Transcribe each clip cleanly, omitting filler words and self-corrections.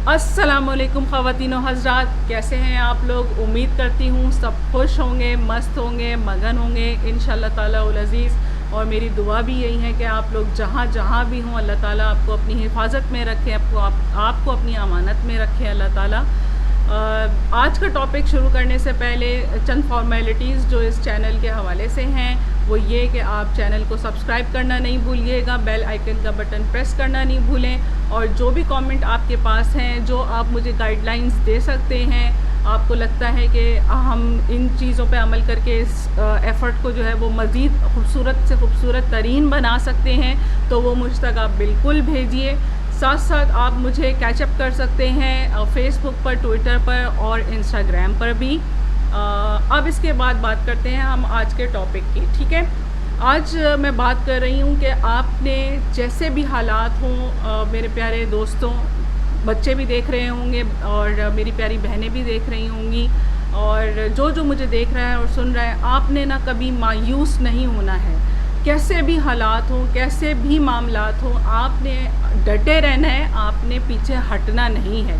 अस्सलाम वालेकुम ख़वातीन व हज़रात, कैसे हैं आप लोग। उम्मीद करती हूँ सब खुश होंगे, मस्त होंगे, मगन होंगे इंशाअल्लाह ताला उल अज़ीज़। और मेरी दुआ भी यही है कि आप लोग जहाँ जहाँ भी हों अल्लाह ताला आपको अपनी हिफाजत में रखे, आपको अपनी अमानत में रखे अल्लाह ताला। आज का टॉपिक शुरू करने से पहले चंद फॉर्मेलिटीज़ जो इस चैनल के हवाले से हैं वो ये कि आप चैनल को सब्सक्राइब करना नहीं भूलिएगा, बेल आइकन का बटन प्रेस करना नहीं भूलें। और जो भी कमेंट आपके पास हैं, जो आप मुझे गाइडलाइंस दे सकते हैं, आपको लगता है कि हम इन चीज़ों पे अमल करके इस एफ़र्ट को जो है वो मज़ीद खूबसूरत से खूबसूरत तरीन बना सकते हैं, तो वो मुझ तक आप बिल्कुल भेजिए। साथ साथ आप मुझे कैचअप कर सकते हैं फ़ेसबुक पर, ट्विटर पर और इंस्टाग्राम पर भी। अब इसके बाद बात करते हैं हम आज के टॉपिक की। ठीक है, आज मैं बात कर रही हूँ कि आपने जैसे भी हालात हों, मेरे प्यारे दोस्तों, बच्चे भी देख रहे होंगे और मेरी प्यारी बहनें भी देख रही होंगी, और जो मुझे देख रहा है और सुन रहा है, आपने ना कभी मायूस नहीं होना है। कैसे भी हालात हों, कैसे भी मामलात हों, आपने डटे रहना है, आपने पीछे हटना नहीं है।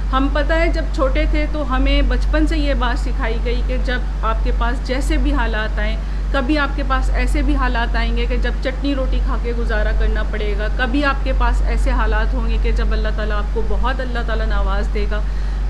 हम पता है जब छोटे थे तो हमें बचपन से ये बात सिखाई गई कि जब आपके पास जैसे भी हालात आएँ, कभी आपके पास ऐसे भी हालात आएंगे कि जब चटनी रोटी खा के गुजारा करना पड़ेगा, कभी आपके पास ऐसे हालात होंगे कि जब अल्लाह ताला आपको बहुत अल्लाह ताला नवाज़ देगा।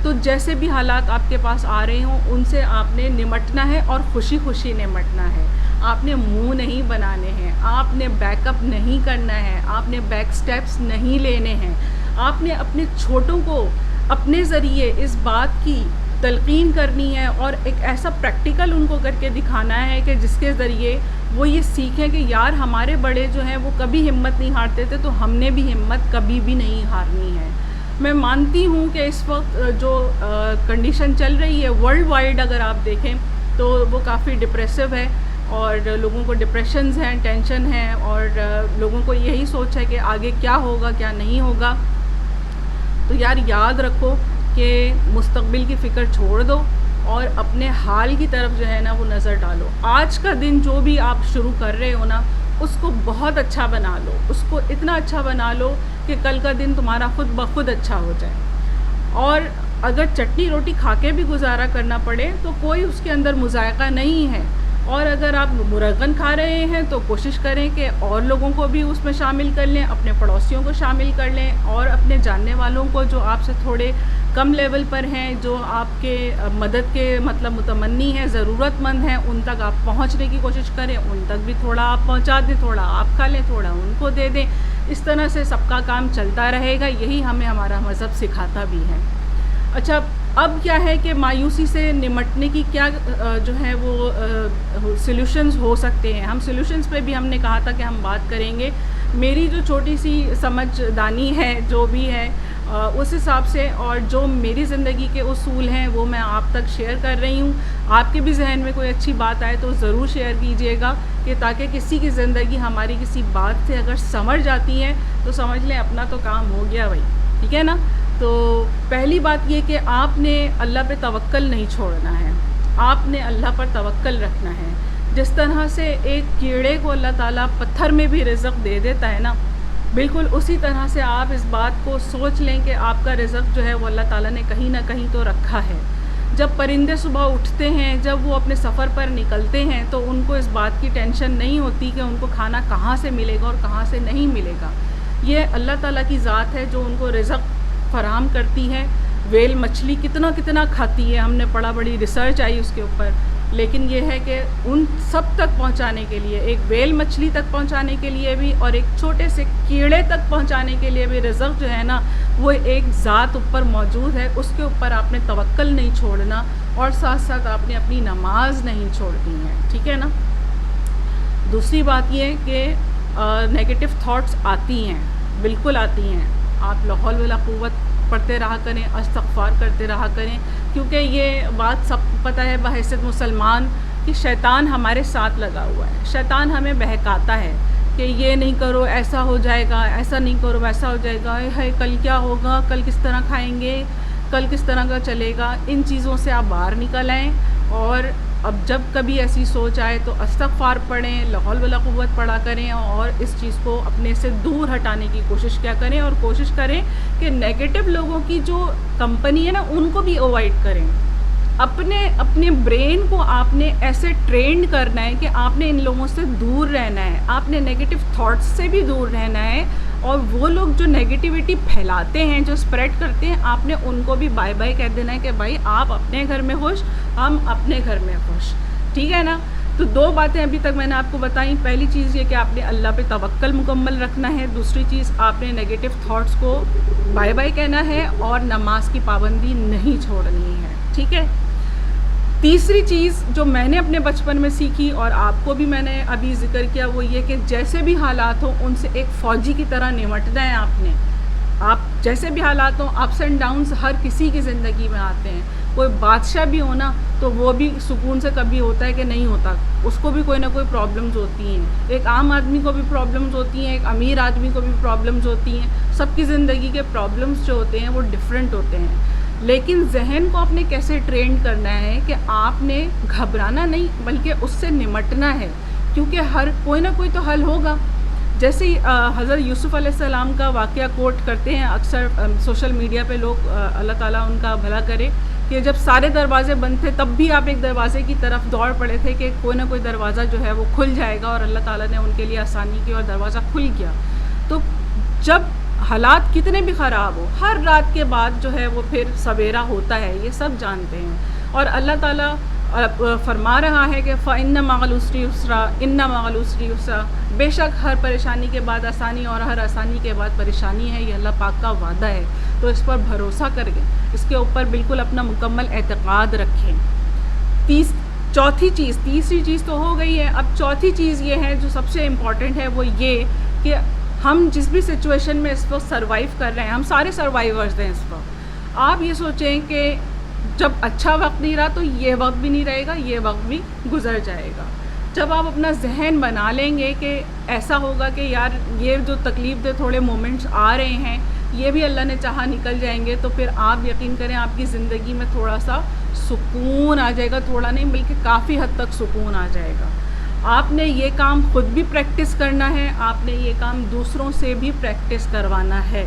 तो जैसे भी हालात आपके पास आ रहे हों उनसे आपने निमटना है और खुशी खुशी निमटना है। आपने मुंह नहीं बनाने हैं, आपने बैकअप नहीं करना है, आपने बैक स्टेप्स नहीं लेने हैं। आपने अपने छोटों को अपने ज़रिए इस बात की तलक़ीन करनी है और एक ऐसा प्रैक्टिकल उनको करके दिखाना है कि जिसके ज़रिए वो ये सीखें कि यार हमारे बड़े जो हैं वो कभी हिम्मत नहीं हारते थे, तो हमने भी हिम्मत कभी भी नहीं हारनी है। मैं मानती हूँ कि इस वक्त जो कंडीशन चल रही है वर्ल्ड वाइड, अगर आप देखें तो वो काफ़ी डिप्रेसिव है और लोगों को डिप्रेशंस हैं, टेंशन है, और लोगों को यही सोच है कि आगे क्या होगा क्या नहीं होगा। तो यार याद रखो कि मुस्तक़बिल की फ़िक्र छोड़ दो और अपने हाल की तरफ जो है ना वो नज़र डालो। आज का दिन जो भी आप शुरू कर रहे हो ना, उसको बहुत अच्छा बना लो, उसको इतना अच्छा बना लो कि कल का दिन तुम्हारा खुद ब खुद अच्छा हो जाए। और अगर चटनी रोटी खा के भी गुजारा करना पड़े तो कोई उसके अंदर मुज़ायक़ा नहीं है। और अगर आप मुरगन खा रहे हैं तो कोशिश करें कि और लोगों को भी उसमें शामिल कर लें, अपने पड़ोसियों को शामिल कर लें, और अपने जानने वालों को जो आपसे थोड़े कम लेवल पर हैं, जो आपके मदद के मतलब मुतमन्नी हैं, ज़रूरतमंद हैं, उन तक आप पहुंचने की कोशिश करें। उन तक भी थोड़ा आप पहुंचा दें, थोड़ा आप खा लें, थोड़ा उनको दे दें। इस तरह से सबका काम चलता रहेगा। यही हमें हमारा मज़हब सिखाता भी है। अच्छा, अब क्या है कि मायूसी से निमटने की क्या जो है वो सॉल्यूशंस हो सकते हैं। हम सॉल्यूशंस पे भी हमने कहा था कि हम बात करेंगे। मेरी जो छोटी सी समझदानी है जो भी है उस हिसाब से, और जो मेरी ज़िंदगी के उसूल हैं वो मैं आप तक शेयर कर रही हूँ। आपके भी जहन में कोई अच्छी बात आए तो ज़रूर शेयर कीजिएगा, कि ताकि किसी की ज़िंदगी हमारी किसी बात से अगर संवर जाती है तो समझ लें अपना तो काम हो गया भाई। ठीक है ना। तो पहली बात ये कि आपने अल्लाह पे तवक्कल नहीं छोड़ना है, आपने अल्लाह पर तवक्कल रखना है। जिस तरह से एक कीड़े को अल्लाह ताला पत्थर में भी रिज़्क़ दे देता है ना, बिल्कुल उसी तरह से आप इस बात को सोच लें कि आपका रिज़्क़ जो है वो अल्लाह ताला ने कहीं ना कहीं तो रखा है। जब परिंदे सुबह उठते हैं, जब वो अपने सफ़र पर निकलते हैं, तो उनको इस बात की टेंशन नहीं होती कि उनको खाना कहाँ से मिलेगा और कहाँ से नहीं मिलेगा। ये अल्लाह ताला की ज़ात है जो उनको रिज़्क़ फराहम करती है। वेल मछली कितना कितना खाती है, हमने पढ़ा, बड़ी रिसर्च आई उसके ऊपर। लेकिन ये है कि उन सब तक पहुंचाने के लिए, एक वेल मछली तक पहुंचाने के लिए भी और एक छोटे से कीड़े तक पहुंचाने के लिए भी रिज़्क़ जो है ना वो एक ज़ात ऊपर मौजूद है। उसके ऊपर आपने तवक्कल नहीं छोड़ना, और साथ साथ आपने अपनी नमाज नहीं छोड़नी है। ठीक है ना। दूसरी बात ये कि नेगेटिव थॉट्स आती हैं, बिल्कुल आती हैं। आप ला हौल वला कुव्वत पढ़ते रहा करें, इस्तिग़फ़ार करते रहा करें, क्योंकि ये बात सब पता है बहैसियत मुसलमान कि शैतान हमारे साथ लगा हुआ है। शैतान हमें बहकाता है कि ये नहीं करो ऐसा हो जाएगा, ऐसा नहीं करो वैसा हो जाएगा, है कल क्या होगा, कल किस तरह खाएंगे, कल किस तरह का चलेगा। इन चीज़ों से आप बाहर निकल आएँ और اب جب کبھی ایسی سوچ آئے تو استغفار پڑھیں، لا حول ولا قوت پڑھا کریں اور اس چیز کو اپنے سے دور ہٹانے کی کوشش کیا کریں، اور کوشش کریں کہ نیگیٹو لوگوں کی جو کمپنی ہے نا ان کو بھی اوائڈ کریں. اپنے برین کو آپ نے ایسے ٹرینڈ کرنا ہے کہ آپ نے ان لوگوں سے دور رہنا ہے، آپ نے نیگیٹو تھاٹس سے بھی دور رہنا ہے، اور وہ لوگ جو نیگیٹیوٹی پھیلاتے ہیں، جو اسپریڈ کرتے ہیں، آپ نے ان کو بھی بائے بائے کہہ دینا ہے کہ بھائی آپ اپنے گھر میں خوش، ہم اپنے گھر میں خوش. ٹھیک ہے نا. تو 2 باتیں ابھی تک میں نے آپ کو بتائیں. پہلی چیز یہ کہ آپ نے اللہ پہ توکل مکمل رکھنا ہے. دوسری چیز آپ نے نیگیٹو تھاٹس کو بائے بائے کہنا ہے اور نماز کی پابندی نہیں چھوڑنی ہے. ٹھیک ہے. تیسری چیز جو میں نے اپنے بچپن میں سیکھی اور آپ کو بھی میں نے ابھی ذکر کیا وہ یہ کہ جیسے بھی حالات ہوں ان سے ایک فوجی کی طرح نمٹنا ہے. آپ جیسے بھی حالات ہوں، اپس اینڈ ڈاؤنس ہر کسی کی زندگی میں آتے ہیں. کوئی بادشاہ بھی ہونا تو وہ بھی سکون سے کبھی ہوتا ہے کہ نہیں ہوتا، اس کو بھی کوئی نہ کوئی پرابلمز ہوتی ہیں. ایک عام آدمی کو بھی پرابلمز ہوتی ہیں، ایک امیر آدمی کو بھی پرابلمز ہوتی ہیں. سب کی زندگی کے پرابلمز جو ہوتے ہیں وہ ڈفرینٹ ہوتے ہیں. لیکن ذہن کو آپ نے کیسے ٹرین کرنا ہے کہ آپ نے گھبرانا نہیں بلکہ اس سے نمٹنا ہے، کیونکہ کوئی نہ کوئی تو حل ہوگا. جیسے حضرت یوسف علیہ السلام کا واقعہ کوٹ کرتے ہیں اکثر سوشل میڈیا پہ لوگ، اللہ تعالیٰ ان کا بھلا کرے، کہ جب سارے دروازے بند تھے تب بھی آپ ایک دروازے کی طرف دوڑ پڑے تھے کہ کوئی نہ کوئی دروازہ جو ہے وہ کھل جائے گا، اور اللہ تعالیٰ نے ان کے لیے آسانی کی اور دروازہ کھل گیا. تو جب حالات کتنے بھی خراب ہو، ہر رات کے بعد جو ہے وہ پھر سویرا ہوتا ہے، یہ سب جانتے ہیں. اور اللہ تعالیٰ فرما رہا ہے کہ فَإِنَّ مَعَ الْعُسْرِ يُسْرًا إِنَّ مَعَ الْعُسْرِ يُسْرًا، بے شک ہر پریشانی کے بعد آسانی اور ہر آسانی کے بعد پریشانی ہے. یہ اللہ پاک کا وعدہ ہے، تو اس پر بھروسہ کر کے اس کے اوپر بالکل اپنا مکمل اعتقاد رکھیں. تیسری چیز تو ہو گئی ہے. اب چوتھی چیز یہ ہے جو سب سے امپورٹنٹ ہے، وہ یہ کہ ہم جس بھی سچویشن میں اس وقت سروائیو کر رہے ہیں، ہم سارے سروائیورز ہیں اس وقت. آپ یہ سوچیں کہ جب اچھا وقت نہیں رہا تو یہ وقت بھی نہیں رہے گا، یہ وقت بھی گزر جائے گا. جب آپ اپنا ذہن بنا لیں گے کہ ایسا ہوگا کہ یار یہ جو تکلیف دہ تھوڑے مومنٹس آ رہے ہیں یہ بھی اللہ نے چاہا نکل جائیں گے، تو پھر آپ یقین کریں آپ کی زندگی میں تھوڑا سا سکون آ جائے گا. تھوڑا نہیں بلکہ کافی حد تک سکون آ جائے گا. آپ نے یہ کام خود بھی پریکٹس کرنا ہے، آپ نے یہ کام دوسروں سے بھی پریکٹس کروانا ہے.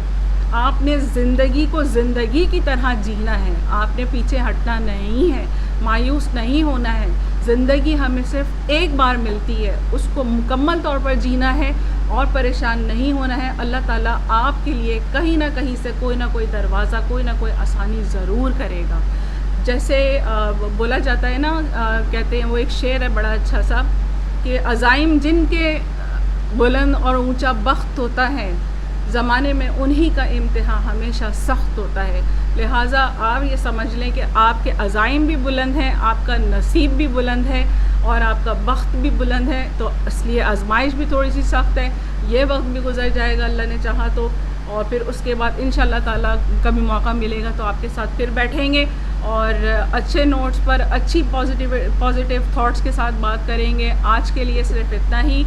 آپ نے زندگی کو زندگی کی طرح جینا ہے، آپ نے پیچھے ہٹنا نہیں ہے، مایوس نہیں ہونا ہے. زندگی ہمیں صرف ایک بار ملتی ہے، اس کو مکمل طور پر جینا ہے اور پریشان نہیں ہونا ہے. اللہ تعالیٰ آپ کے لیے کہیں نہ کہیں سے کوئی نہ کوئی دروازہ، کوئی نہ کوئی آسانی ضرور کرے گا. جیسے بولا جاتا ہے نا، کہتے ہیں وہ ایک شعر ہے بڑا اچھا سا کہ عزائم جن کے بلند اور اونچا بخت ہوتا ہے، زمانے میں انہی کا امتحان ہمیشہ سخت ہوتا ہے. لہٰذا آپ یہ سمجھ لیں کہ آپ کے عزائم بھی بلند ہیں، آپ کا نصیب بھی بلند ہے اور آپ کا بخت بھی بلند ہے. تو اس لیے آزمائش بھی تھوڑی سی سخت ہے، یہ وقت بھی گزر جائے گا اللہ نے چاہا تو، اور پھر اس کے بعد انشاءاللہ تعالیٰ کبھی موقع ملے گا تو آپ کے ساتھ پھر بیٹھیں گے اور اچھے نوٹس پر اچھی پازیٹیو تھاٹس کے ساتھ بات کریں گے. آج کے لیے صرف اتنا ہی.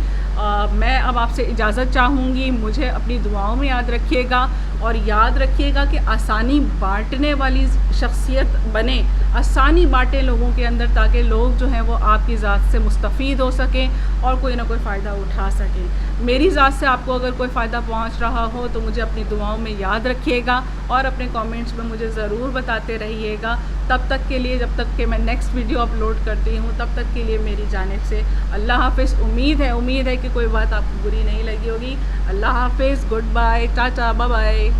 میں اب آپ سے اجازت چاہوں گی. مجھے اپنی دعاؤں میں یاد رکھیے گا اور یاد رکھیے گا کہ آسانی بانٹنے والی شخصیت بنے، آسانی بانٹیں لوگوں کے اندر تاکہ لوگ جو ہیں وہ آپ کی ذات سے مستفید ہو سکیں اور کوئی نہ کوئی فائدہ اٹھا سکیں. میری ذات سے آپ کو اگر کوئی فائدہ پہنچ رہا ہو تو مجھے اپنی دعاؤں میں یاد رکھیے گا اور اپنے کامنٹس میں مجھے ضرور بتاتے رہیے گا. تب تک کے لیے، جب تک کہ میں نیکسٹ ویڈیو اپلوڈ کرتی ہوں، تب تک کے لیے میری جانب سے اللہ حافظ. امید ہے کہ کوئی بات آپ کو بری نہیں لگی ہوگی. اللہ حافظ، goodbye, tata, bye bye.